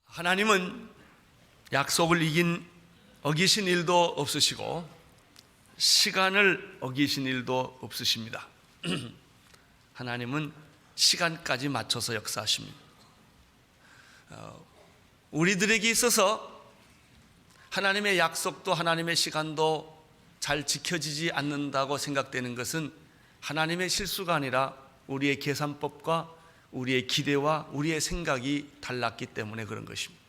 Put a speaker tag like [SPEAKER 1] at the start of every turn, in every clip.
[SPEAKER 1] 하나님은 약속을 어기신 일도 없으시고 시간을 어기신 일도 없으십니다. 하나님은 시간까지 맞춰서 역사하십니다. 우리들에게 있어서 하나님의 약속도 하나님의 시간도 잘 지켜지지 않는다고 생각되는 것은 하나님의 실수가 아니라 우리의 계산법과 우리의 기대와 우리의 생각이 달랐기 때문에 그런 것입니다.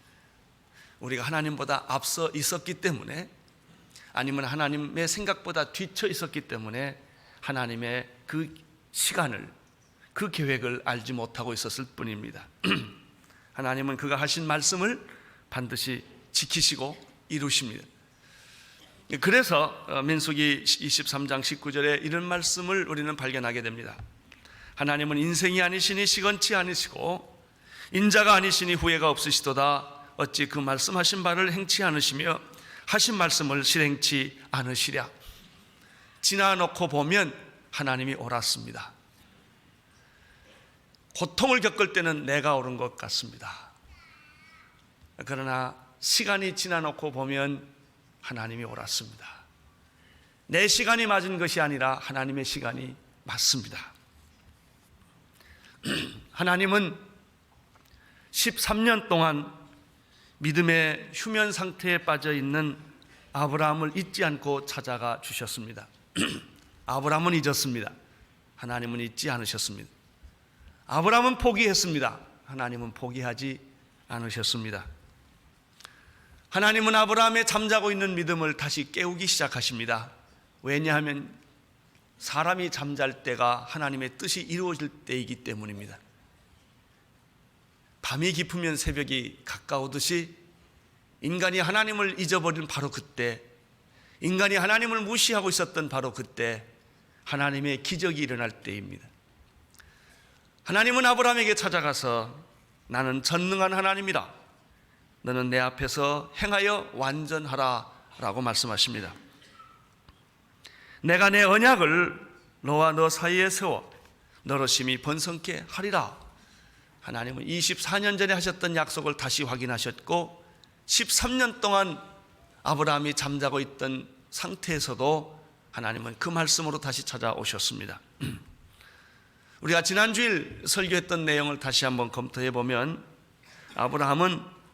[SPEAKER 1] 우리가 하나님보다 앞서 있었기 때문에, 아니면 하나님의 생각보다 뒤처 있었기 때문에 하나님의 그 시간을, 그 계획을 알지 못하고 있었을 뿐입니다. 하나님은 그가 하신 말씀을 반드시 지키시고 이루십니다. 그래서 민수기 23장 19절에 이런 말씀을 우리는 발견하게 됩니다. 하나님은 인생이 아니시니 시건치 아니시고 인자가 아니시니 후회가 없으시도다. 어찌 그 말씀하신 바를 행치 않으시며 하신 말씀을 실행치 않으시랴. 지나놓고 보면 하나님이 옳았습니다. 고통을 겪을 때는 내가 옳은 것 같습니다. 그러나 시간이 지나놓고 보면 하나님이 옳았습니다. 내 시간이 맞은 것이 아니라 하나님의 시간이 맞습니다. 하나님은 13년 동안 믿음의 휴면 상태에 빠져 있는 아브라함을 잊지 않고 찾아가 주셨습니다. 아브라함은 잊었습니다. 하나님은 잊지 않으셨습니다. 아브라함은 포기했습니다. 하나님은 포기하지 않으셨습니다. 하나님은 아브라함의 잠자고 있는 믿음을 다시 깨우기 시작하십니다. 왜냐하면 사람이 잠잘 때가 하나님의 뜻이 이루어질 때이기 때문입니다. 밤이 깊으면 새벽이 가까우듯이 인간이 하나님을 잊어버린 바로 그때, 인간이 하나님을 무시하고 있었던 바로 그때 하나님의 기적이 일어날 때입니다. 하나님은 아브라함에게 찾아가서 나는 전능한 하나님이라, 너는 내 앞에서 행하여 완전하라 라고 말씀하십니다. 내가 내 언약을 너와 너 사이에 세워 너로 심히 번성케 하리라. 하나님은 24년 전에 하셨던 약속을 다시 확인하셨고 13년 동안 아브라함이 잠자고 있던 상태에서도 하나님은 그 말씀으로 다시 찾아오셨습니다. 우리가 지난주일 설교했던 내용을 다시 한번 검토해 보면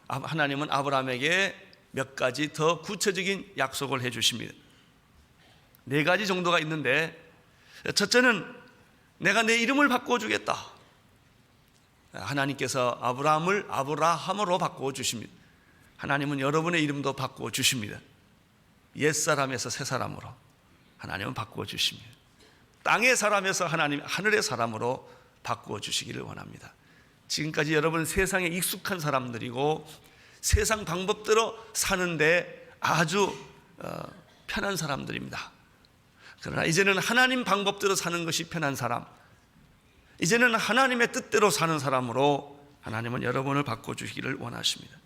[SPEAKER 1] 하나님은 아브라함에게 몇 가지 더 구체적인 약속을 해 주십니다. 4가지 정도가 있는데, 첫째는 내가 내 이름을 바꿔주겠다. 하나님께서 아브라함을 아브라함으로 바꿔주십니다. 하나님은 여러분의 이름도 바꿔주십니다. 옛사람에서 새사람으로 하나님은 바꿔주십니다. 땅의 사람에서 하나님 하늘의 사람으로 바꿔주시기를 원합니다. 지금까지 여러분 세상에 익숙한 사람들이고 세상 방법대로 사는데 아주 편한 사람들입니다. 그러나 이제는 하나님 방법대로 사는 것이 편한 사람, 이제는 하나님의 뜻대로 사는 사람으로 하나님은 여러분을 바꿔주시기를 원하십니다.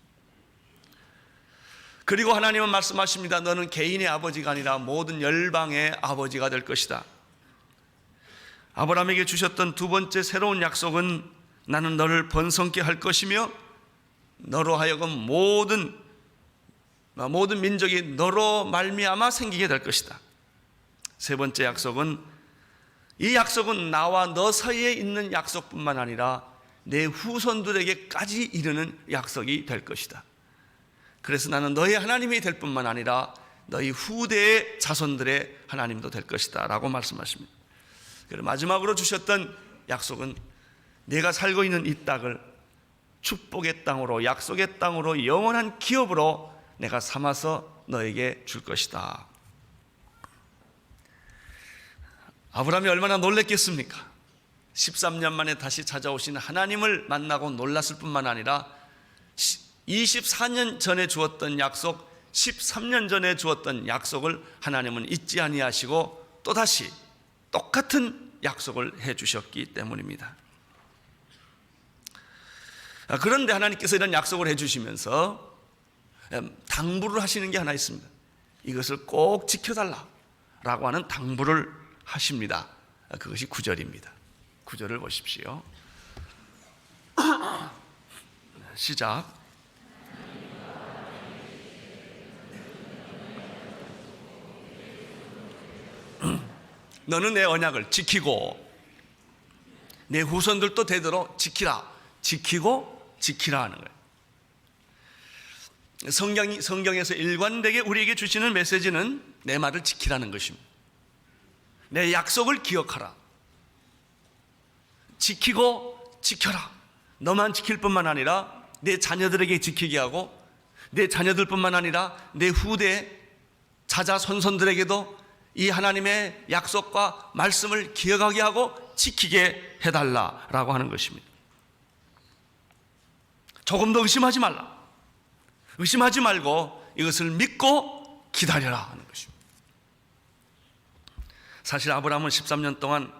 [SPEAKER 1] 그리고 하나님은 말씀하십니다. 너는 개인의 아버지가 아니라 모든 열방의 아버지가 될 것이다. 아브라함에게 주셨던 두 번째 새로운 약속은 나는 너를 번성케 할 것이며 너로 하여금 모든 민족이 너로 말미암아 생기게 될 것이다. 세 번째 약속은, 이 약속은 나와 너 사이에 있는 약속뿐만 아니라 내 후손들에게까지 이르는 약속이 될 것이다. 그래서 나는 너의 하나님이 될 뿐만 아니라 너희 후대의 자손들의 하나님도 될 것이다 라고 말씀하십니다. 그리고 마지막으로 주셨던 약속은 내가 살고 있는 이 땅을 축복의 땅으로, 약속의 땅으로, 영원한 기업으로 내가 삼아서 너에게 줄 것이다. 아브라함이 얼마나 놀랐겠습니까? 13년 만에 다시 찾아오신 하나님을 만나고 놀랐을 뿐만 아니라 24년 전에 주었던 약속, 13년 전에 주었던 약속을 하나님은 잊지 아니하시고 또다시 똑같은 약속을 해 주셨기 때문입니다. 그런데 하나님께서 이런 약속을 해 주시면서 당부를 하시는 게 하나 있습니다. 이것을 꼭 지켜달라라고 하는 당부를 하십니다. 그것이 9절입니다. 9절을 보십시오. 시작. 너는 내 언약을 지키고 내 후손들도 되도록 지키라. 지키고 지키라 하는 거예요. 성경에서 일관되게 우리에게 주시는 메시지는 내 말을 지키라는 것입니다. 내 약속을 기억하라. 지키고 지켜라. 너만 지킬 뿐만 아니라 내 자녀들에게 지키게 하고 내 자녀들뿐만 아니라 내 후대 자자손손들에게도 이 하나님의 약속과 말씀을 기억하게 하고 지키게 해달라라고 하는 것입니다. 조금도 의심하지 말라. 의심하지 말고 이것을 믿고 기다려라 하는 것입니다. 사실 아브라함은 13년 동안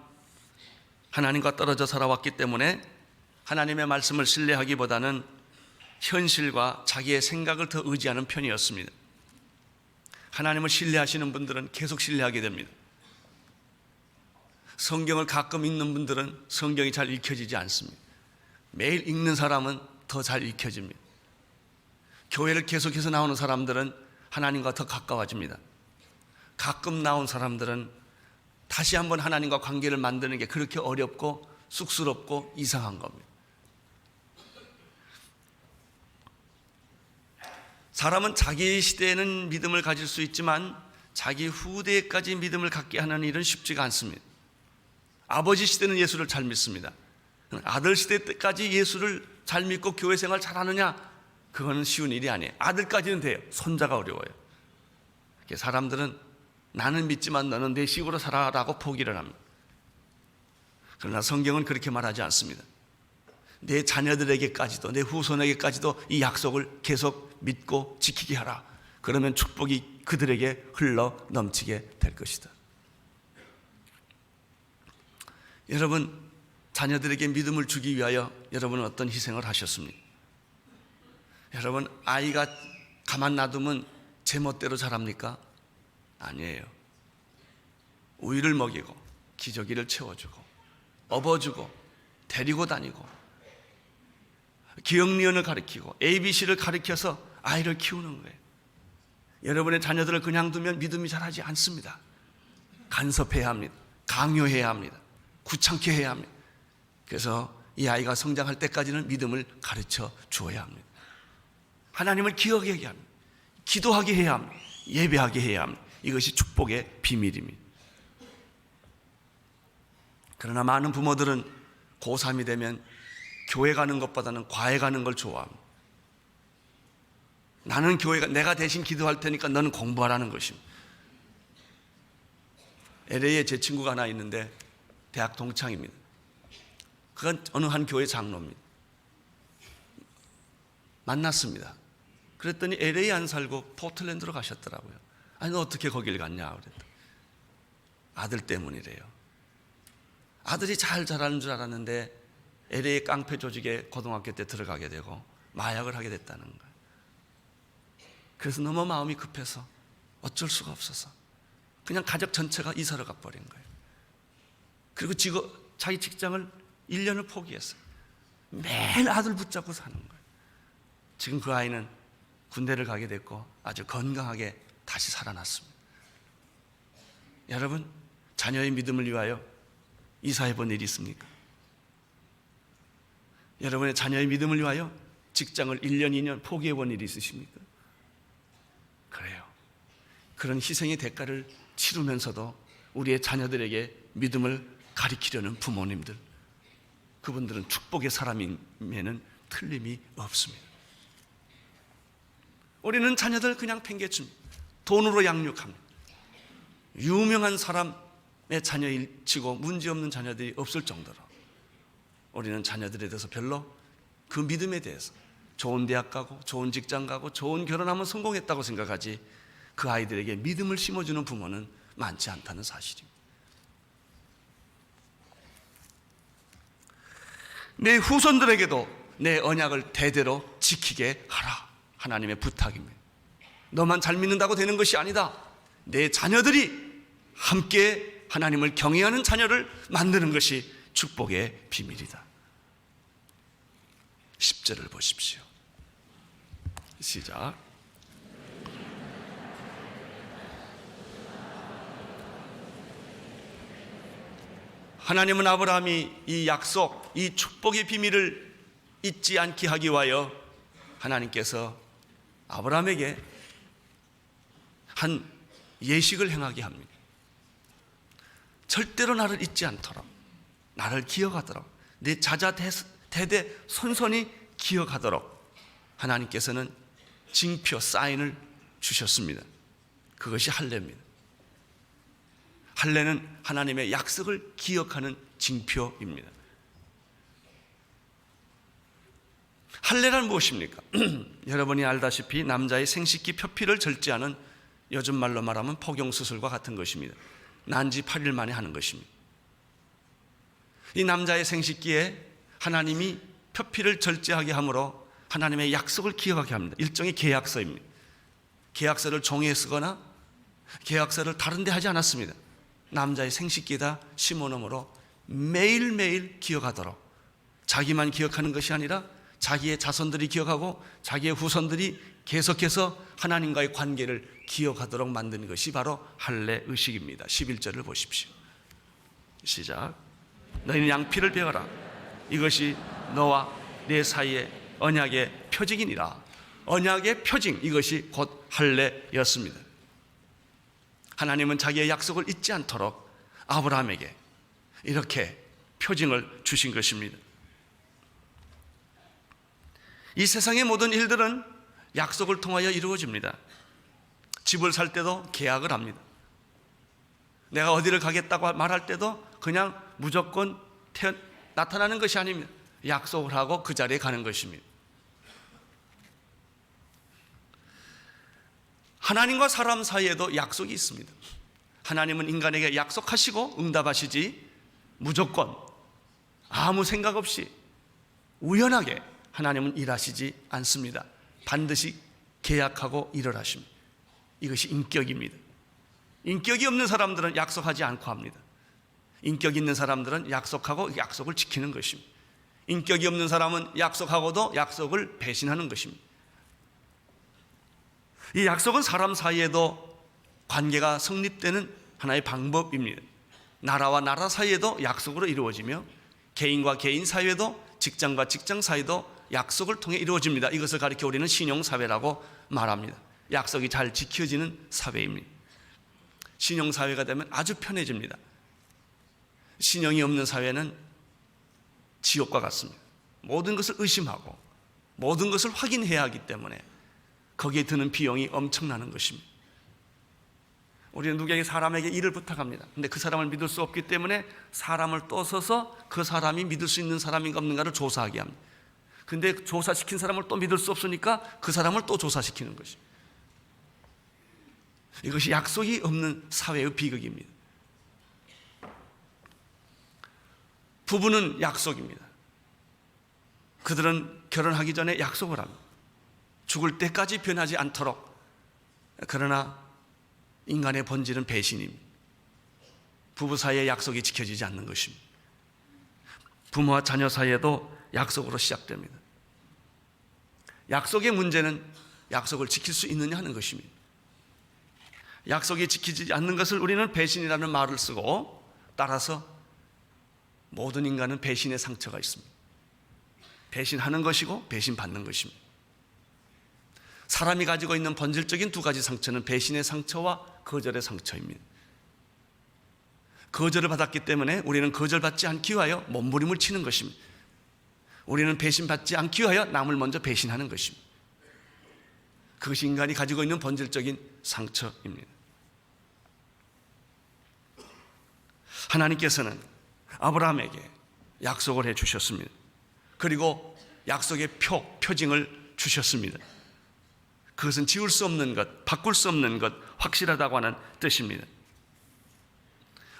[SPEAKER 1] 하나님과 떨어져 살아왔기 때문에 하나님의 말씀을 신뢰하기보다는 현실과 자기의 생각을 더 의지하는 편이었습니다. 하나님을 신뢰하시는 분들은 계속 신뢰하게 됩니다. 성경을 가끔 읽는 분들은 성경이 잘 읽혀지지 않습니다. 매일 읽는 사람은 더 잘 읽혀집니다. 교회를 계속해서 나오는 사람들은 하나님과 더 가까워집니다. 가끔 나온 사람들은 다시 한번 하나님과 관계를 만드는 게 그렇게 어렵고 쑥스럽고 이상한 겁니다. 사람은 자기 시대에는 믿음을 가질 수 있지만 자기 후대까지 믿음을 갖게 하는 일은 쉽지가 않습니다. 아버지 시대는 예수를 잘 믿습니다. 아들 시대 때까지 예수를 잘 믿고 교회 생활 잘하느냐? 그거는 쉬운 일이 아니에요. 아들까지는 돼요. 손자가 어려워요. 사람들은 나는 믿지만 너는 내 식으로 살아라고 포기를 합니다. 그러나 성경은 그렇게 말하지 않습니다. 내 자녀들에게까지도 내 후손에게까지도 이 약속을 계속 믿고 지키게 하라. 그러면 축복이 그들에게 흘러 넘치게 될 것이다. 여러분, 자녀들에게 믿음을 주기 위하여 여러분은 어떤 희생을 하셨습니까? 여러분, 아이가 가만 놔두면 제멋대로 자랍니까? 아니에요. 우유를 먹이고 기저귀를 채워주고 업어주고 데리고 다니고 기억니은을 가르치고 ABC를 가르쳐서 아이를 키우는 거예요. 여러분의 자녀들을 그냥 두면 믿음이 자라지 않습니다. 간섭해야 합니다. 강요해야 합니다. 귀찮게 해야 합니다. 그래서 이 아이가 성장할 때까지는 믿음을 가르쳐 주어야 합니다. 하나님을 기억하게 합니다. 기도하게 해야 합니다. 예배하게 해야 합니다. 이것이 축복의 비밀입니다. 그러나 많은 부모들은 고3이 되면 교회 가는 것보다는 과외 가는 걸 좋아합니다. 나는 교회가 내가 대신 기도할 테니까 너는 공부하라는 것입니다. LA에 제 친구가 하나 있는데 대학 동창입니다. 그건 어느 한 교회 장로입니다. 만났습니다. 그랬더니 LA 안 살고 포틀랜드로 가셨더라고요. 아니, 너 어떻게 거길 갔냐 그랬더니 아들 때문이래요. 아들이 잘 자라는 줄 알았는데 LA 깡패 조직에 고등학교 때 들어가게 되고 마약을 하게 됐다는 거예요. 그래서 너무 마음이 급해서 어쩔 수가 없어서 그냥 가족 전체가 이사를 가버린 거예요. 그리고 자기 직장을 1년을 포기했어요. 매일 아들 붙잡고 사는 거예요. 지금 그 아이는 군대를 가게 됐고 아주 건강하게 다시 살아났습니다. 여러분, 자녀의 믿음을 위하여 이사해 본 일이 있습니까? 여러분의 자녀의 믿음을 위하여 직장을 1년, 2년 포기해 본 일이 있으십니까? 그래요. 그런 희생의 대가를 치르면서도 우리의 자녀들에게 믿음을 가르치려는 부모님들, 그분들은 축복의 사람임에는 틀림이 없습니다. 우리는 자녀들 그냥 팽개칩니다. 돈으로 양육합니다. 유명한 사람의 자녀일치고 문제없는 자녀들이 없을 정도로 우리는 자녀들에 대해서 별로 그 믿음에 대해서 좋은 대학 가고 좋은 직장 가고 좋은 결혼하면 성공했다고 생각하지 그 아이들에게 믿음을 심어주는 부모는 많지 않다는 사실입니다. 내 후손들에게도 내 언약을 대대로 지키게 하라. 하나님의 부탁입니다. 너만 잘 믿는다고 되는 것이 아니다. 내 자녀들이 함께 하나님을 경외하는 자녀를 만드는 것이 축복의 비밀이다. 10절을 보십시오. 시작. 하나님은 아브라함이 이 약속, 이 축복의 비밀을 잊지 않게 하기 위하여 하나님께서 아브라함에게 한 예식을 행하게 합니다. 절대로 나를 잊지 않도록, 나를 기억하도록, 내 자자 대대 손손이 기억하도록 하나님께서는 징표, 사인을 주셨습니다. 그것이 할례입니다. 할례는 하나님의 약속을 기억하는 징표입니다. 할례란 무엇입니까? 여러분이 알다시피 남자의 생식기 표피를 절제하는, 요즘 말로 말하면 포경수술과 같은 것입니다. 난지 8일 만에 하는 것입니다. 이 남자의 생식기에 하나님이 표피를 절제하게 함으로 하나님의 약속을 기억하게 합니다. 일종의 계약서입니다. 계약서를 종이에 쓰거나 계약서를 다른 데 하지 않았습니다. 남자의 생식기에다 심어놓음으로 매일매일 기억하도록, 자기만 기억하는 것이 아니라 자기의 자손들이 기억하고 자기의 후손들이 계속해서 하나님과의 관계를 기억하도록 만드는 것이 바로 할례 의식입니다. 11절을 보십시오. 시작. 너희는 양피를 베어라. 이것이 너와 내 사이의 언약의 표징이니라. 언약의 표징, 이것이 곧 할례였습니다. 하나님은 자기의 약속을 잊지 않도록 아브라함에게 이렇게 표징을 주신 것입니다. 이 세상의 모든 일들은 약속을 통하여 이루어집니다. 집을 살 때도 계약을 합니다. 내가 어디를 가겠다고 말할 때도 그냥 무조건 나타나는 것이 아닙니다. 약속을 하고 그 자리에 가는 것입니다. 하나님과 사람 사이에도 약속이 있습니다. 하나님은 인간에게 약속하시고 응답하시지 무조건 아무 생각 없이 우연하게 하나님은 일하시지 않습니다. 반드시 계약하고 일을 하십니다. 이것이 인격입니다. 인격이 없는 사람들은 약속하지 않고 합니다. 인격 있는 사람들은 약속하고 약속을 지키는 것입니다. 인격이 없는 사람은 약속하고도 약속을 배신하는 것입니다. 이 약속은 사람 사이에도 관계가 성립되는 하나의 방법입니다. 나라와 나라 사이에도 약속으로 이루어지며 개인과 개인 사이에도, 직장과 직장 사이도 약속을 통해 이루어집니다. 이것을 가리켜 우리는 신용사회라고 말합니다. 약속이 잘 지켜지는 사회입니다. 신용사회가 되면 아주 편해집니다. 신용이 없는 사회는 지옥과 같습니다. 모든 것을 의심하고 모든 것을 확인해야 하기 때문에 거기에 드는 비용이 엄청나는 것입니다. 우리는 누구에게 사람에게 일을 부탁합니다. 근데 그 사람을 믿을 수 없기 때문에 사람을 또 써서 그 사람이 믿을 수 있는 사람인가 없는가를 조사하게 합니다. 근데 조사시킨 사람을 또 믿을 수 없으니까 그 사람을 또 조사시키는 것입니다. 이것이 약속이 없는 사회의 비극입니다. 부부는 약속입니다. 그들은 결혼하기 전에 약속을 합니다. 죽을 때까지 변하지 않도록. 그러나 인간의 본질은 배신입니다. 부부 사이의 약속이 지켜지지 않는 것입니다. 부모와 자녀 사이에도 약속으로 시작됩니다. 약속의 문제는 약속을 지킬 수 있느냐 하는 것입니다. 약속이 지키지 않는 것을 우리는 배신이라는 말을 쓰고, 따라서 모든 인간은 배신의 상처가 있습니다. 배신하는 것이고 배신받는 것입니다. 사람이 가지고 있는 본질적인 두 가지 상처는 배신의 상처와 거절의 상처입니다. 거절을 받았기 때문에 우리는 거절받지 않기 위하여 몸부림을 치는 것입니다. 우리는 배신받지 않기 위하여 남을 먼저 배신하는 것입니다. 그것이 인간이 가지고 있는 본질적인 상처입니다. 하나님께서는 아브라함에게 약속을 해 주셨습니다. 그리고 약속의 표징을 주셨습니다. 그것은 지울 수 없는 것, 바꿀 수 없는 것, 확실하다고 하는 뜻입니다.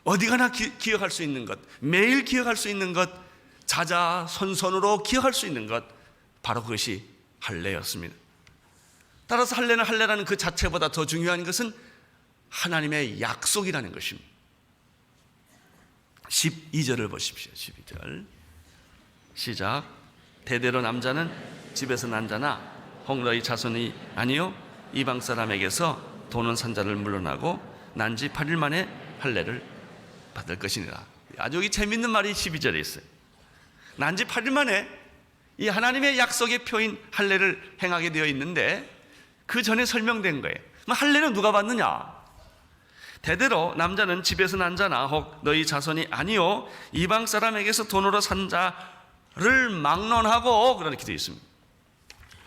[SPEAKER 1] 어디 가나 기억할 수 있는 것, 매일 기억할 수 있는 것, 자자손손으로 기억할 수 있는 것, 바로 그것이 할례였습니다. 따라서 할례는 할례라는 그 자체보다 더 중요한 것은 하나님의 약속이라는 것입니다. 12절을 보십시오. 12절 시작. 대대로 남자는 집에서 난 자나 홍로의 자손이 아니요 이방 사람에게서 도는 산자를 물러나고 난 지 8일 만에 할례를 받을 것이니라. 아주 재밌는 말이 12절에 있어요. 난 지 8일 만에 이 하나님의 약속의 표인 할례를 행하게 되어 있는데 그 전에 설명된 거예요. 할례는 누가 받느냐? 대대로 남자는 집에서 난 자나 혹 너희 자손이 아니요 이방 사람에게서 돈으로 산 자를 막론하고, 그렇게 되어 있습니다.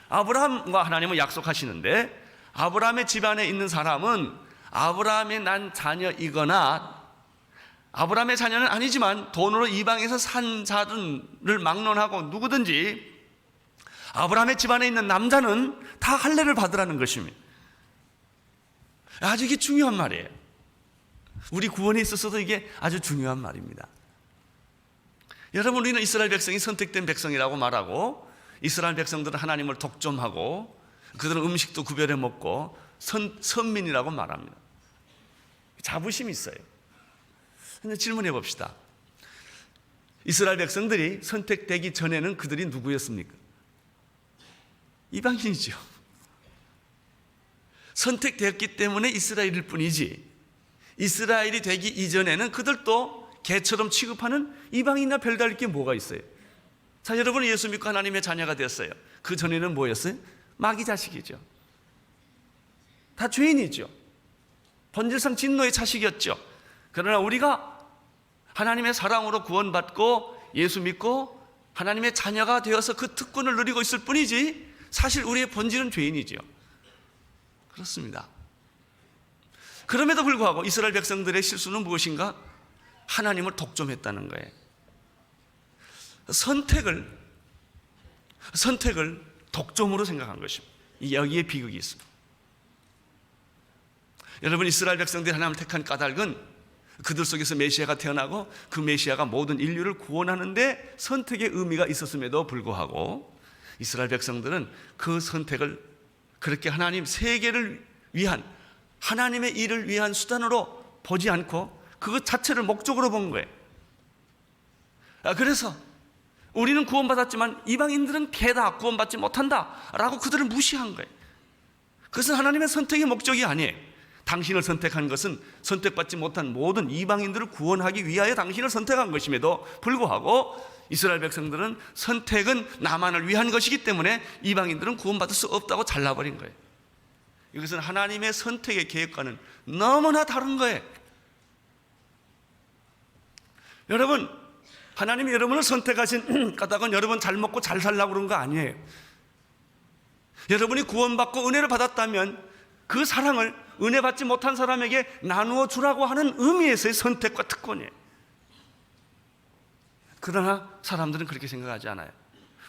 [SPEAKER 1] 아브라함과 하나님은 약속하시는데 아브라함의 집안에 있는 사람은 아브라함의 난 자녀이거나 아브라함의 자녀는 아니지만 돈으로 이방에서 산 자를 막론하고 누구든지 아브라함의 집안에 있는 남자는 다 할례를 받으라는 것입니다. 아주 이게 중요한 말이에요. 우리 구원에 있어서도 이게 아주 중요한 말입니다. 여러분, 우리는 이스라엘 백성이 선택된 백성이라고 말하고 이스라엘 백성들은 하나님을 독점하고 그들은 음식도 구별해 먹고 선민이라고 말합니다. 자부심이 있어요. 근데 질문해 봅시다. 이스라엘 백성들이 선택되기 전에는 그들이 누구였습니까? 이방인이죠. 선택되었기 때문에 이스라엘일 뿐이지 이스라엘이 되기 이전에는 그들도 개처럼 취급하는 이방인이나 별다를 게 뭐가 있어요? 자, 여러분은 예수 믿고 하나님의 자녀가 되었어요. 그 전에는 뭐였어요? 마귀 자식이죠. 다 죄인이죠. 본질상 진노의 자식이었죠. 그러나 우리가 하나님의 사랑으로 구원받고 예수 믿고 하나님의 자녀가 되어서 그 특권을 누리고 있을 뿐이지 사실 우리의 본질은 죄인이죠. 그렇습니다. 그럼에도 불구하고 이스라엘 백성들의 실수는 무엇인가? 하나님을 독점했다는 거예요. 선택을 독점으로 생각한 것입니다. 여기에 비극이 있습니다. 여러분, 이스라엘 백성들이 하나님을 택한 까닭은 그들 속에서 메시아가 태어나고 그 메시아가 모든 인류를 구원하는데 선택의 의미가 있었음에도 불구하고 이스라엘 백성들은 그 선택을 그렇게 하나님 세계를 위한 하나님의 일을 위한 수단으로 보지 않고 그것 자체를 목적으로 본 거예요. 그래서 우리는 구원받았지만 이방인들은 개다, 구원받지 못한다라고 그들을 무시한 거예요. 그것은 하나님의 선택의 목적이 아니에요. 당신을 선택한 것은 선택받지 못한 모든 이방인들을 구원하기 위하여 당신을 선택한 것임에도 불구하고 이스라엘 백성들은 선택은 나만을 위한 것이기 때문에 이방인들은 구원받을 수 없다고 잘라버린 거예요. 이것은 하나님의 선택의 계획과는 너무나 다른 거예요. 여러분, 하나님이 여러분을 선택하신 까닭은 여러분 잘 먹고 잘 살라고 그런 거 아니에요. 여러분이 구원받고 은혜를 받았다면 그 사랑을 은혜 받지 못한 사람에게 나누어 주라고 하는 의미에서의 선택과 특권이에요. 그러나 사람들은 그렇게 생각하지 않아요.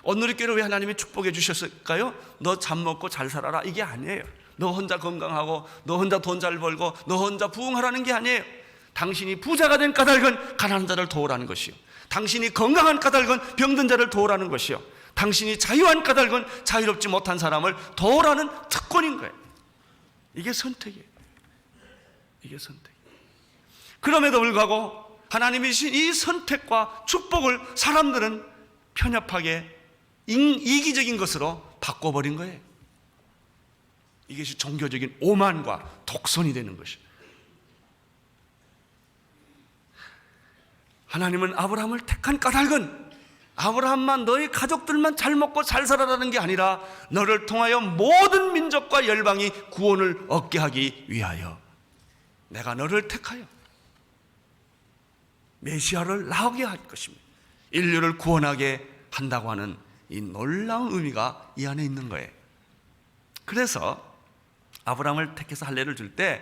[SPEAKER 1] 오늘의 왜 하나님이 축복해 주셨을까요? 너 잘 먹고 잘 살아라, 이게 아니에요. 너 혼자 건강하고 너 혼자 돈 잘 벌고 너 혼자 부흥하라는 게 아니에요. 당신이 부자가 된 까닭은 가난한 자를 도우라는 것이요, 당신이 건강한 까닭은 병든 자를 도우라는 것이요, 당신이 자유한 까닭은 자유롭지 못한 사람을 도우라는 특권인 거예요. 이게 선택이에요. 이게 선택이에요. 그럼에도 불구하고 하나님이 주신 이 선택과 축복을 사람들은 편협하게 이기적인 것으로 바꿔버린 거예요. 이것이 종교적인 오만과 독선이 되는 것이에요. 하나님은 아브라함을 택한 까닭은 아브라함만, 너희 가족들만 잘 먹고 잘 살아라는 게 아니라 너를 통하여 모든 민족과 열방이 구원을 얻게 하기 위하여 내가 너를 택하여 메시아를 나오게 할 것입니다. 인류를 구원하게 한다고 하는 이 놀라운 의미가 이 안에 있는 거예요. 그래서 아브라함을 택해서 할례를 줄 때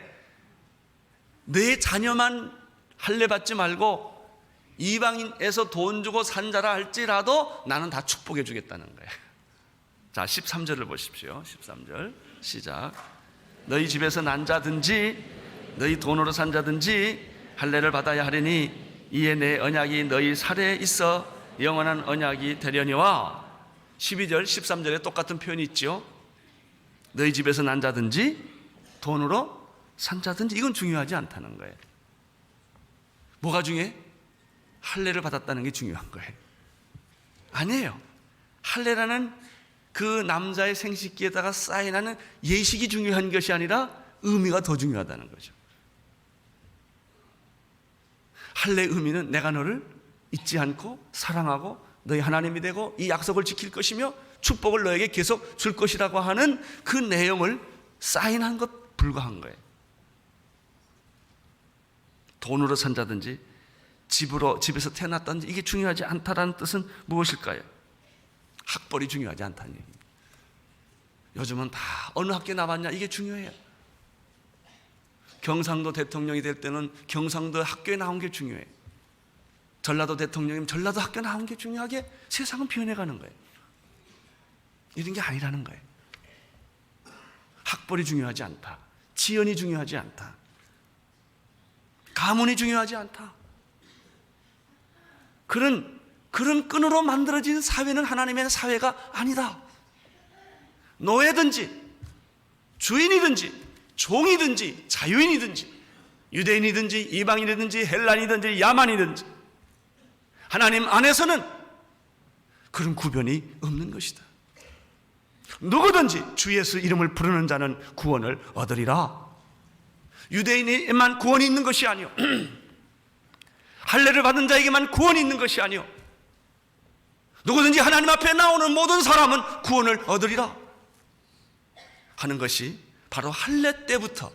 [SPEAKER 1] 내 자녀만 할례 받지 말고 이방인에서 돈 주고 산 자라 할지라도 나는 다 축복해 주겠다는 거예요. 자, 13절을 보십시오. 13절 시작. 너희 집에서 난 자든지 너희 돈으로 산 자든지 할례를 받아야 하리니 이에 내 언약이 너희 살에 있어 영원한 언약이 되려니와. 12절 13절에 똑같은 표현이 있죠. 너희 집에서 난 자든지 돈으로 산 자든지, 이건 중요하지 않다는 거예요. 뭐가 중요해? 할례를 받았다는 게 중요한 거예요. 아니에요. 할례라는 그 남자의 생식기에다가 사인하는 예식이 중요한 것이 아니라 의미가 더 중요하다는 거죠. 할례의 의미는 내가 너를 잊지 않고 사랑하고 너희 하나님이 되고 이 약속을 지킬 것이며 축복을 너에게 계속 줄 것이라고 하는 그 내용을 사인한 것 불과한 거예요. 돈으로 산다든지 집에서 태어났다든지 이게 중요하지 않다라는 뜻은 무엇일까요? 학벌이 중요하지 않다는 얘기입니다. 요즘은 다 어느 학교 나왔냐 이게 중요해요. 경상도 대통령이 될 때는 경상도 학교에 나온 게 중요해요. 전라도 대통령이면 전라도 학교 나온 게 중요하게 세상은 변해가는 거예요. 이런 게 아니라는 거예요. 학벌이 중요하지 않다. 지연이 중요하지 않다. 가문이 중요하지 않다. 그런 끈으로 만들어진 사회는 하나님의 사회가 아니다. 노예든지 주인이든지 종이든지 자유인이든지 유대인이든지 이방인이든지 헬란이든지 야만이든지 하나님 안에서는 그런 구별이 없는 것이다. 누구든지 주 예수 이름을 부르는 자는 구원을 얻으리라. 유대인에만 구원이 있는 것이 아니요 할례를 받은 자에게만 구원이 있는 것이 아니요 누구든지 하나님 앞에 나오는 모든 사람은 구원을 얻으리라 하는 것이 바로 할례 때부터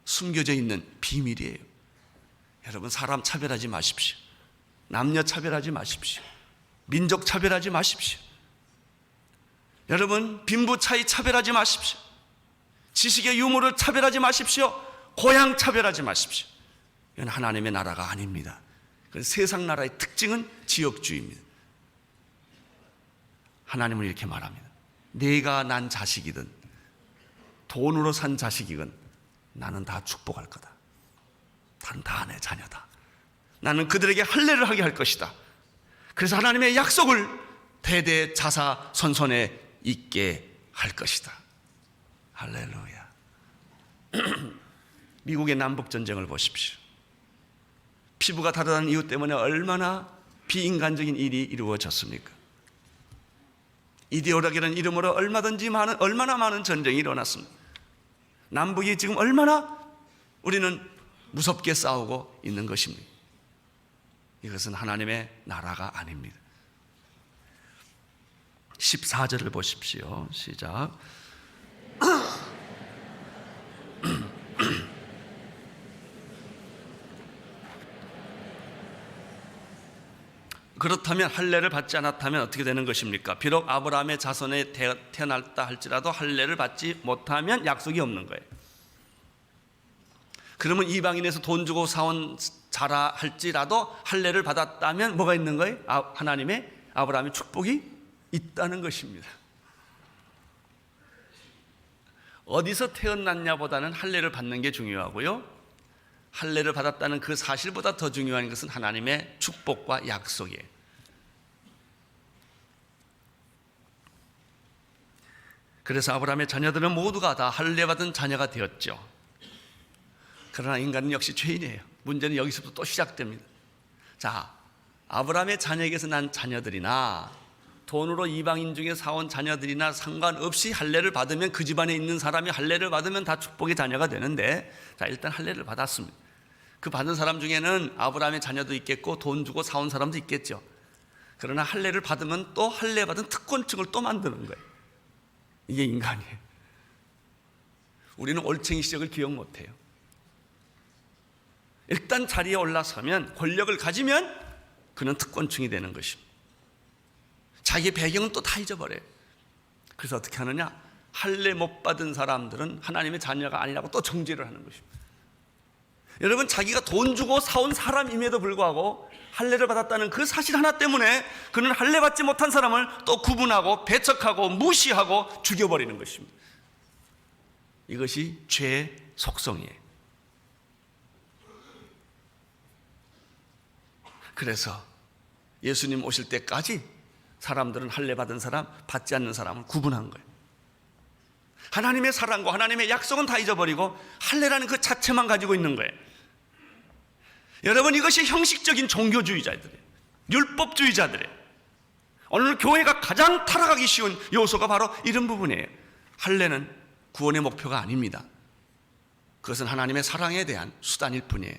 [SPEAKER 1] 숨겨져 있는 비밀이에요. 여러분, 사람 차별하지 마십시오. 남녀 차별하지 마십시오. 민족 차별하지 마십시오. 여러분, 빈부 차이 차별하지 마십시오. 지식의 유무를 차별하지 마십시오. 고향 차별하지 마십시오. 이건 하나님의 나라가 아닙니다. 세상 나라의 특징은 지역주의입니다. 하나님은 이렇게 말합니다. 네가 난 자식이든 돈으로 산 자식이건 나는 다 축복할 거다. 나는 다 내 자녀다. 나는 그들에게 할례를 하게 할 것이다. 그래서 하나님의 약속을 대대자사선손에 있게 할 것이다. 할렐루야. 미국의 남북전쟁을 보십시오. 피부가 다르다는 이유 때문에 얼마나 비인간적인 일이 이루어졌습니까? 이데올로기라는 이름으로 얼마나 많은 전쟁이 일어났습니다. 남북이 지금 얼마나 우리는 무섭게 싸우고 있는 것입니다. 이것은 하나님의 나라가 아닙니다. 14절을 보십시오. 시작. 그렇다면 할례를 받지 않았다면 어떻게 되는 것입니까? 비록 아브라함의 자손에 태어났다 할지라도 할례를 받지 못하면 약속이 없는 거예요. 그러면 이방인에서 돈 주고 사온 자라 할지라도 할례를 받았다면 뭐가 있는 거예요? 하나님의 아브라함의 축복이 있다는 것입니다. 어디서 태어났냐보다는 할례를 받는 게 중요하고요, 할례를 받았다는 그 사실보다 더 중요한 것은 하나님의 축복과 약속이에요. 그래서 아브라함의 자녀들은 모두가 다 할례 받은 자녀가 되었죠. 그러나 인간은 역시 죄인이에요. 문제는 여기서부터 또 시작됩니다. 자, 아브라함의 자녀에게서 난 자녀들이나 돈으로 이방인 중에 사온 자녀들이나 상관없이 할례를 받으면, 그 집안에 있는 사람이 할례를 받으면 다 축복의 자녀가 되는데, 자, 일단 할례를 받았습니다. 그 받은 사람 중에는 아브라함의 자녀도 있겠고 돈 주고 사온 사람도 있겠죠. 그러나 할례를 받으면 또 할례 받은 특권층을 또 만드는 거예요. 이게 인간이에요. 우리는 올챙이 시절을 기억 못해요. 일단 자리에 올라서면, 권력을 가지면 그는 특권층이 되는 것입니다. 자기의 배경은 또 다 잊어버려요. 그래서 어떻게 하느냐? 할례 못 받은 사람들은 하나님의 자녀가 아니라고 또 정죄를 하는 것입니다. 여러분, 자기가 돈 주고 사온 사람임에도 불구하고 할례를 받았다는 그 사실 하나 때문에 그는 할례 받지 못한 사람을 또 구분하고 배척하고 무시하고 죽여버리는 것입니다. 이것이 죄의 속성이에요. 그래서 예수님 오실 때까지 사람들은 할례 받은 사람, 받지 않는 사람을 구분한 거예요. 하나님의 사랑과 하나님의 약속은 다 잊어버리고 할례라는 그 자체만 가지고 있는 거예요. 여러분, 이것이 형식적인 종교주의자들이에요. 율법주의자들이에요. 오늘 교회가 가장 타락하기 쉬운 요소가 바로 이런 부분이에요. 할례는 구원의 목표가 아닙니다. 그것은 하나님의 사랑에 대한 수단일 뿐이에요.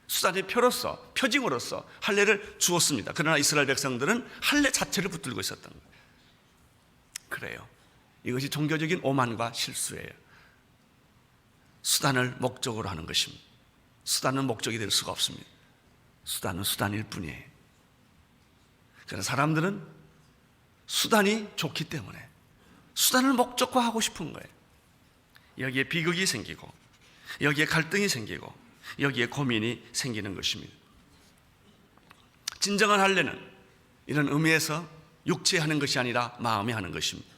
[SPEAKER 1] 수단의 표로서, 표징으로서 할례를 주었습니다. 그러나 이스라엘 백성들은 할례 자체를 붙들고 있었던 거예요. 그래요. 이것이 종교적인 오만과 실수예요. 수단을 목적으로 하는 것입니다. 수단은 목적이 될 수가 없습니다. 수단은 수단일 뿐이에요. 그래서 사람들은 수단이 좋기 때문에 수단을 목적화하고 싶은 거예요. 여기에 비극이 생기고, 여기에 갈등이 생기고, 여기에 고민이 생기는 것입니다. 진정한 할례는 이런 의미에서 육체에 하는 것이 아니라 마음에 하는 것입니다.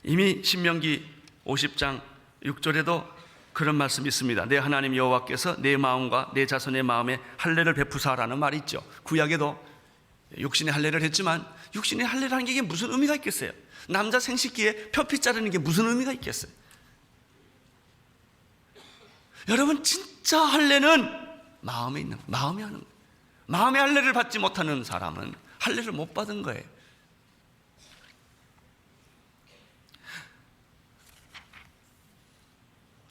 [SPEAKER 1] 이미 신명기 50장 6절에도 그런 말씀이 있습니다. 내 하나님 여호와께서 내 마음과 내 자손의 마음에 할례를 베푸사라는 말이 있죠. 구약에도 육신의 할례를 했지만 육신의 할례라는 게 이게 무슨 의미가 있겠어요? 남자 생식기에 표피 자르는 게 무슨 의미가 있겠어요? 여러분, 진짜 할례는 마음에 있는, 마음에 하는 거예요. 마음의 할례를 받지 못하는 사람은 할례를 못 받은 거예요.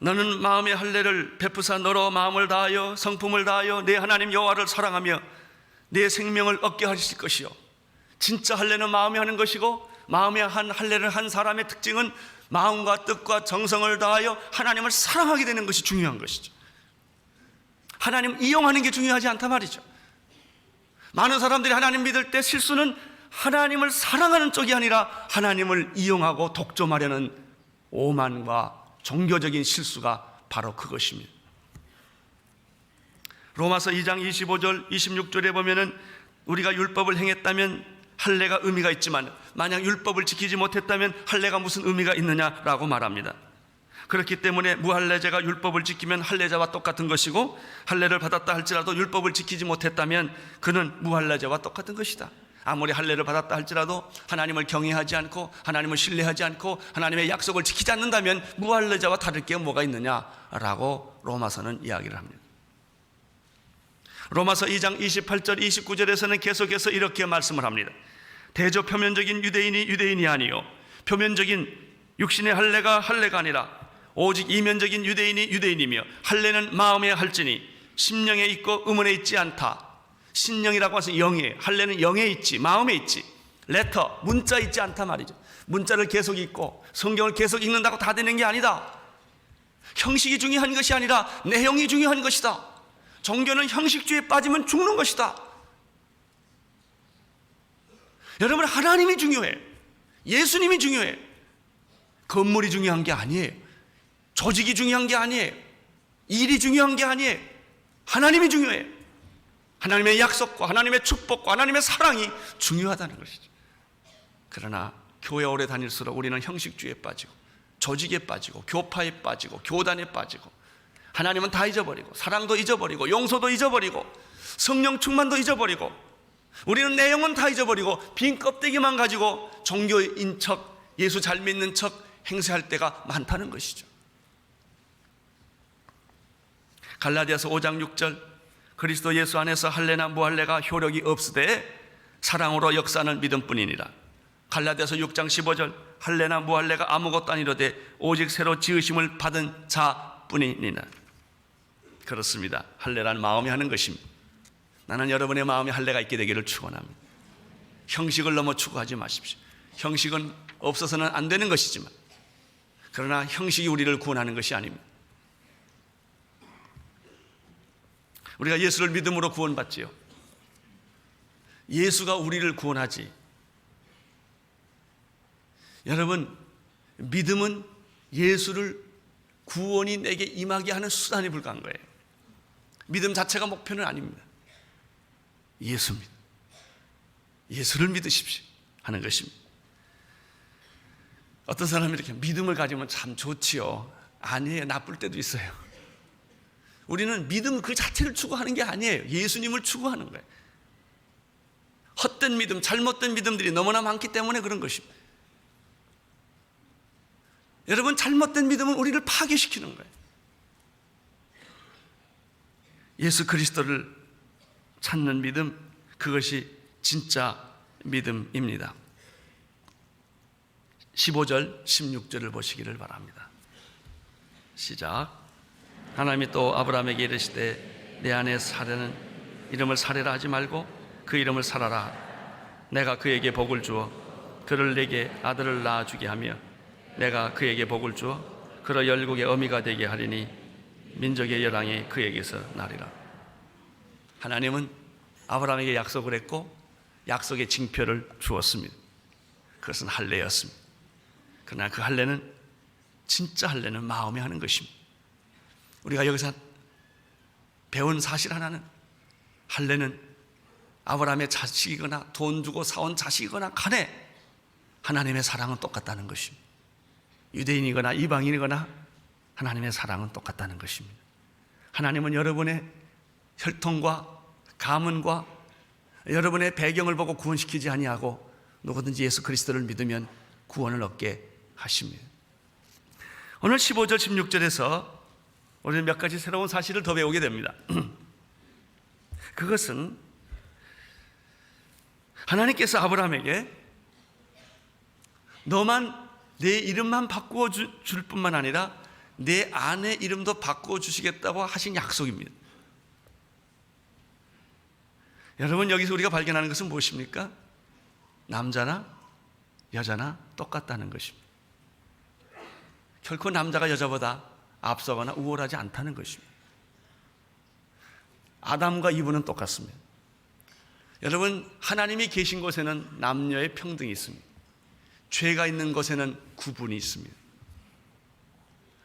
[SPEAKER 1] 너는 마음의 할례를 베푸사 너로 마음을 다하여 성품을 다하여 내 하나님 여호와를 사랑하며 내 생명을 얻게 하실 것이요. 진짜 할례는 마음에 하는 것이고, 마음에 한 할례를 한 사람의 특징은 마음과 뜻과 정성을 다하여 하나님을 사랑하게 되는 것이 중요한 것이죠. 하나님 이용하는 게 중요하지 않단 말이죠. 많은 사람들이 하나님 믿을 때 실수는 하나님을 사랑하는 쪽이 아니라 하나님을 이용하고 독점하려는 오만과 종교적인 실수가 바로 그것입니다. 로마서 2장 25절 26절에 보면은 우리가 율법을 행했다면 할례가 의미가 있지만 만약 율법을 지키지 못했다면 할례가 무슨 의미가 있느냐라고 말합니다. 그렇기 때문에 무할례자가 율법을 지키면 할례자와 똑같은 것이고, 할례를 받았다 할지라도 율법을 지키지 못했다면 그는 무할례자와 똑같은 것이다. 아무리 할례를 받았다 할지라도 하나님을 경외하지 않고 하나님을 신뢰하지 않고 하나님의 약속을 지키지 않는다면 무할례자와 다를 게 뭐가 있느냐라고 로마서는 이야기를 합니다. 로마서 2장 28절 29절에서는 계속해서 이렇게 말씀을 합니다. 대저 표면적인 유대인이 유대인이 아니요 표면적인 육신의 할례가 할례가 아니라 오직 이면적인 유대인이 유대인이며 할례는 마음에 할지니 심령에 있고 의문에 있지 않다. 신령이라고 해서 영이에요. 할례는 영에 있지, 마음에 있지. 레터, 문자 있지 않다 말이죠. 문자를 계속 읽고 성경을 계속 읽는다고 다 되는 게 아니다. 형식이 중요한 것이 아니라 내용이 중요한 것이다. 종교는 형식주의에 빠지면 죽는 것이다. 여러분, 하나님이 중요해. 예수님이 중요해. 건물이 중요한 게 아니에요. 조직이 중요한 게 아니에요. 일이 중요한 게 아니에요. 하나님이 중요해. 하나님의 약속과 하나님의 축복과 하나님의 사랑이 중요하다는 것이죠. 그러나 교회 오래 다닐수록 우리는 형식주의에 빠지고 조직에 빠지고 교파에 빠지고 교단에 빠지고 하나님은 다 잊어버리고 사랑도 잊어버리고 용서도 잊어버리고 성령 충만도 잊어버리고 우리는 내용은 다 잊어버리고 빈 껍데기만 가지고 종교인 척, 예수 잘 믿는 척 행세할 때가 많다는 것이죠. 갈라디아서 5장 6절 그리스도 예수 안에서 할례나 무할례가 효력이 없으되 사랑으로 역사하는 믿음뿐이니라. 갈라디아서 6장 15절 할례나 무할례가 아무것도 아니로되 오직 새로 지으심을 받은 자뿐이니라. 그렇습니다. 할례란 마음이 하는 것입니다. 나는 여러분의 마음에 할례가 있게 되기를 축원합니다. 형식을 너무 추구하지 마십시오. 형식은 없어서는 안 되는 것이지만 그러나 형식이 우리를 구원하는 것이 아닙니다. 우리가 예수를 믿음으로 구원받지요. 예수가 우리를 구원하지. 여러분, 믿음은 예수를 구원이 내게 임하게 하는 수단에 불과한 거예요. 믿음 자체가 목표는 아닙니다. 예수입니다. 예수를 믿으십시오 하는 것입니다. 어떤 사람이 이렇게 믿음을 가지면 참 좋지요. 아니에요. 나쁠 때도 있어요. 우리는 믿음 그 자체를 추구하는 게 아니에요. 예수님을 추구하는 거예요. 헛된 믿음, 잘못된 믿음들이 너무나 많기 때문에 그런 것입니다. 여러분, 잘못된 믿음은 우리를 파괴시키는 거예요. 예수 그리스도를 찾는 믿음, 그것이 진짜 믿음입니다. 15절, 16절을 보시기를 바랍니다. 시작. 하나님이 또 아브라함에게 이르시되 내 아내 사레는 이름을 사레라 하지 말고 그 이름을 사라라. 내가 그에게 복을 주어 그를 내게 아들을 낳아주게 하며 내가 그에게 복을 주어 그로 열국의 어미가 되게 하리니 민족의 열왕이 그에게서 나리라. 하나님은 아브라함에게 약속을 했고 약속의 징표를 주었습니다. 그것은 할례였습니다. 그러나 그 할례는 진짜 할례는 마음에 하는 것입니다. 우리가 여기서 배운 사실 하나는 할례는 아브라함의 자식이거나 돈 주고 사온 자식이거나 간에 하나님의 사랑은 똑같다는 것입니다. 유대인이거나 이방인이거나 하나님의 사랑은 똑같다는 것입니다. 하나님은 여러분의 혈통과 가문과 여러분의 배경을 보고 구원시키지 아니하고 누구든지 예수 그리스도를 믿으면 구원을 얻게 하십니다. 오늘 15절 16절에서 우리는 몇 가지 새로운 사실을 더 배우게 됩니다. 그것은 하나님께서 아브라함에게 너만 내 이름만 바꾸어 줄 뿐만 아니라 내 아내 이름도 바꾸어 주시겠다고 하신 약속입니다. 여러분, 여기서 우리가 발견하는 것은 무엇입니까? 남자나 여자나 똑같다는 것입니다. 결코 남자가 여자보다 앞서거나 우월하지 않다는 것입니다. 아담과 이브는 똑같습니다. 여러분, 하나님이 계신 곳에는 남녀의 평등이 있습니다. 죄가 있는 곳에는 구분이 있습니다.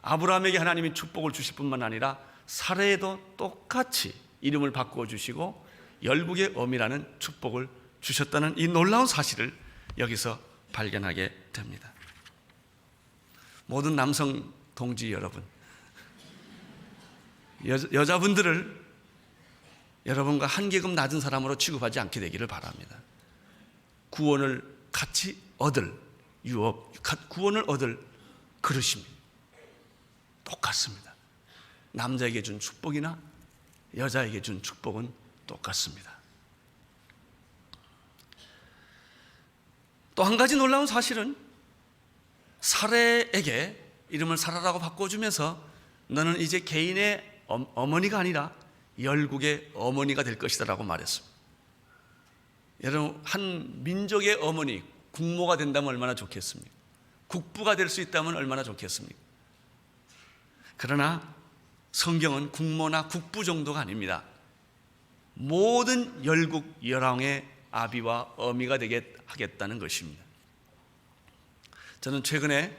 [SPEAKER 1] 아브라함에게 하나님이 축복을 주실 뿐만 아니라 사레에도 똑같이 이름을 바꾸어 주시고 열국의 어미라는 축복을 주셨다는 이 놀라운 사실을 여기서 발견하게 됩니다. 모든 남성 동지 여러분, 여자분들을 여러분과 한 계급 낮은 사람으로 취급하지 않게 되기를 바랍니다. 구원을 같이 얻을 구원을 얻을 그릇입니다. 똑같습니다. 남자에게 준 축복이나 여자에게 준 축복은 똑같습니다. 또 한 가지 놀라운 사실은 사레에게 이름을 사라라고 바꿔주면서 너는 이제 개인의 어머니가 아니라 열국의 어머니가 될 것이다라고 말했습니다. 여러분, 한 민족의 어머니, 국모가 된다면 얼마나 좋겠습니까? 국부가 될 수 있다면 얼마나 좋겠습니까? 그러나 성경은 국모나 국부 정도가 아닙니다. 모든 열국 열왕의 아비와 어미가 되게 하겠다는 것입니다. 저는 최근에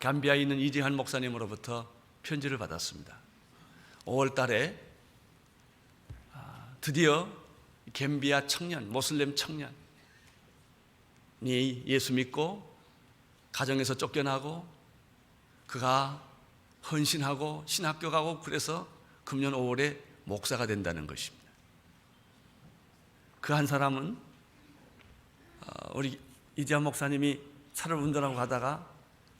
[SPEAKER 1] 감비아에 있는 이재한 목사님으로부터 편지를 받았습니다. 5월 달에 드디어 감비아 청년, 모슬렘 청년이 예수 믿고 가정에서 쫓겨나고 그가 헌신하고 신학교 가고 그래서 금년 5월에 목사가 된다는 것입니다. 그 한 사람은 우리 이재한 목사님이 차를 운전하고 가다가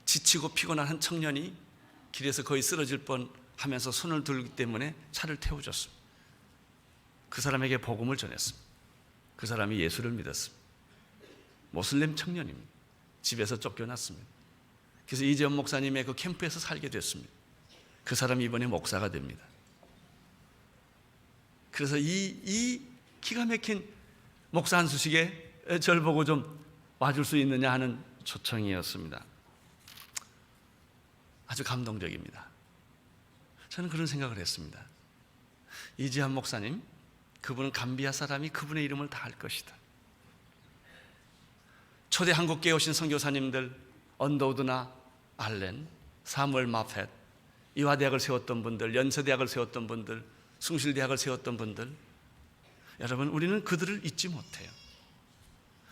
[SPEAKER 1] 지치고 피곤한 한 청년이 길에서 거의 쓰러질 뻔하면서 손을 들기 때문에 차를 태워줬습니다. 그 사람에게 복음을 전했습니다. 그 사람이 예수를 믿었습니다. 모슬렘 청년입니다. 집에서 쫓겨났습니다. 그래서 이재한 목사님의 그 캠프에서 살게 됐습니다. 그 사람이 이번에 목사가 됩니다. 그래서 이 기가 막힌 목사 한 수식에 절 보고 좀 와줄 수 있느냐 하는 초청이었습니다. 아주 감동적입니다. 저는 그런 생각을 했습니다. 이지한 목사님, 그분은 감비아 사람이 그분의 이름을 다 할 것이다. 초대 한국교회 오신 선교사님들 언더우드나 알렌, 사무엘 마펫, 이화대학을 세웠던 분들, 연세대학을 세웠던 분들, 숭실대학을 세웠던 분들, 여러분, 우리는 그들을 잊지 못해요.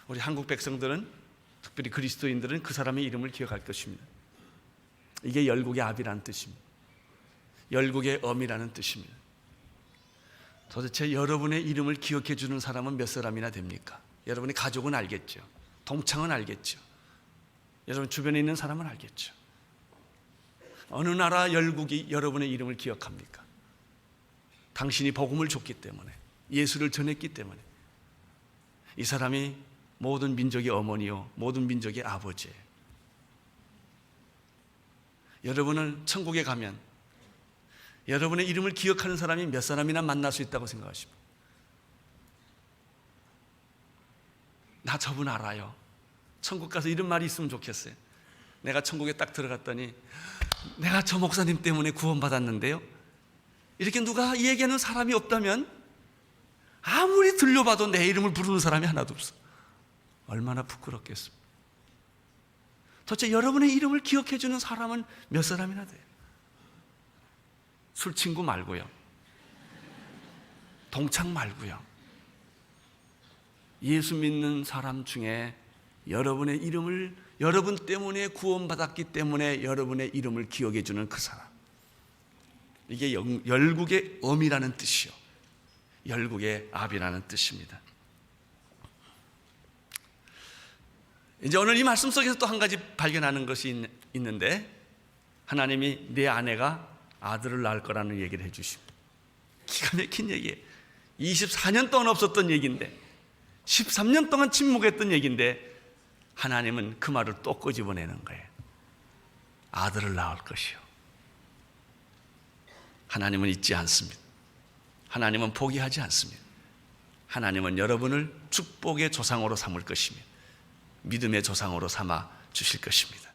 [SPEAKER 1] 우리 한국 백성들은, 특별히 그리스도인들은 그 사람의 이름을 기억할 것입니다. 이게 열국의 아비라는 뜻입니다. 열국의 어미라는 뜻입니다. 도대체 여러분의 이름을 기억해 주는 사람은 몇 사람이나 됩니까? 여러분의 가족은 알겠죠. 동창은 알겠죠. 여러분 주변에 있는 사람은 알겠죠. 어느 나라 열국이 여러분의 이름을 기억합니까? 당신이 복음을 줬기 때문에, 예수를 전했기 때문에. 이 사람이 모든 민족의 어머니요, 모든 민족의 아버지예요. 여러분은 천국에 가면 여러분의 이름을 기억하는 사람이 몇 사람이나 만날 수 있다고 생각하십니까? 나 저분 알아요. 천국 가서 이런 말이 있으면 좋겠어요. 내가 천국에 딱 들어갔더니 내가 저 목사님 때문에 구원받았는데요, 이렇게 누가 얘기하는 사람이 없다면 아무리 들려봐도 내 이름을 부르는 사람이 하나도 없어. 얼마나 부끄럽겠습니까? 도대체 여러분의 이름을 기억해 주는 사람은 몇 사람이나 돼요? 술 친구 말고요, 동창 말고요, 예수 믿는 사람 중에 여러분의 이름을, 여러분 때문에 구원받았기 때문에 여러분의 이름을 기억해 주는 그 사람, 이게 열국의 엄이라는 뜻이요, 열국의 압이라는 뜻입니다. 이제 오늘 이 말씀 속에서 또 한 가지 발견하는 것이 있는데, 하나님이 내 아내가 아들을 낳을 거라는 얘기를 해주십니다. 기가 막힌 얘기예요. 24년 동안 없었던 얘기인데, 13년 동안 침묵했던 얘기인데 하나님은 그 말을 또 끄집어내는 거예요. 아들을 낳을 것이요. 하나님은 잊지 않습니다. 하나님은 포기하지 않습니다. 하나님은 여러분을 축복의 조상으로 삼을 것이며 믿음의 조상으로 삼아 주실 것입니다.